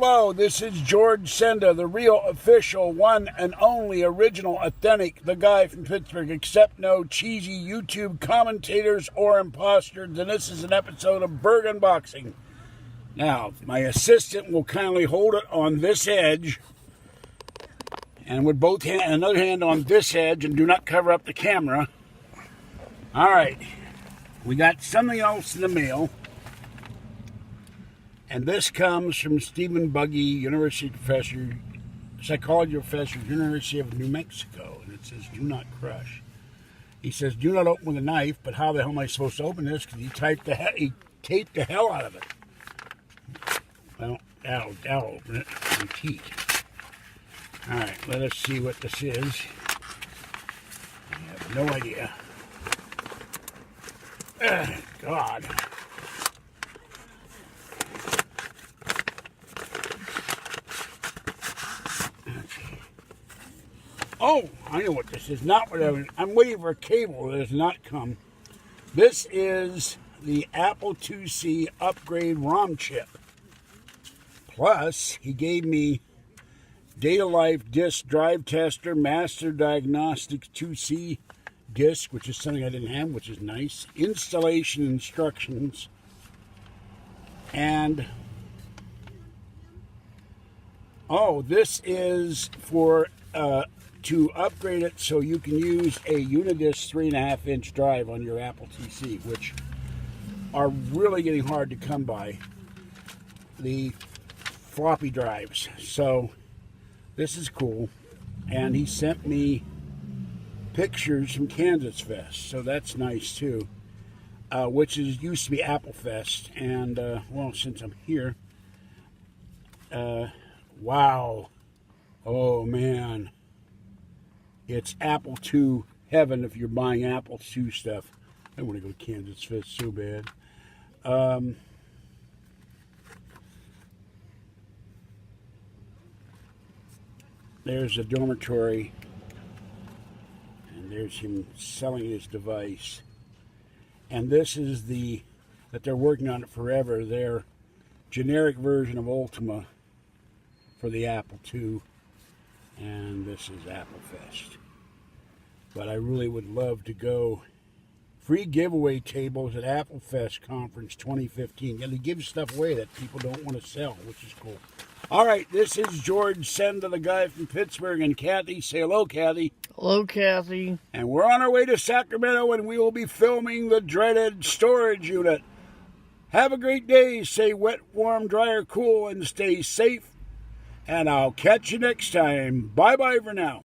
Hello, this is George Senda, the real, official, one and only original, authentic, the guy from Pittsburgh, except no cheesy YouTube commentators or imposters, and this is an episode of Burgh Unboxing. Now, my assistant will kindly hold it on this edge, and with both hand, another hand on this edge, and do not cover up the camera. All right, we got something else in the mail. And this comes from Stephen Buggy, University professor, psychology professor, University of New Mexico. And it says, do not crush. He says, do not open with a knife, but how the hell am I supposed to open this? Because he taped the hell out of it. Well, I'll open it and teach. All right, let us see what this is. I have no idea. God. Oh, I know what this is. Not what I'm waiting for a cable that has not come. This is the Apple IIc upgrade ROM chip. Plus, he gave me Data Life Disk Drive Tester Master Diagnostics 2C disk, which is something I didn't have, which is nice. Installation instructions. And oh, this is for to upgrade it so you can use a Unidisc 3.5-inch drive on your Apple IIc, which are really getting hard to come by, the floppy drives. So this is cool, and he sent me pictures from Kansas Fest, so that's nice too, which used to be Apple Fest. And well, since I'm here, wow, oh man, it's Apple II heaven if you're buying Apple II stuff. I want to go to Kansas Fest so bad. There's a dormitory, and there's him selling his device. And this is that they're working on it forever, their generic version of Ultima for the Apple II. And this is Apple Fest. But I really would love to go. Free giveaway tables at Apple Fest Conference 2015. And they give stuff away that people don't want to sell, which is cool. All right, this is George Senda, the guy from Pittsburgh, and Kathy. Say hello, Kathy. Hello, Kathy. And we're on our way to Sacramento, and we will be filming the dreaded storage unit. Have a great day. Stay wet, warm, dry, or cool, and stay safe. And I'll catch you next time. Bye-bye for now.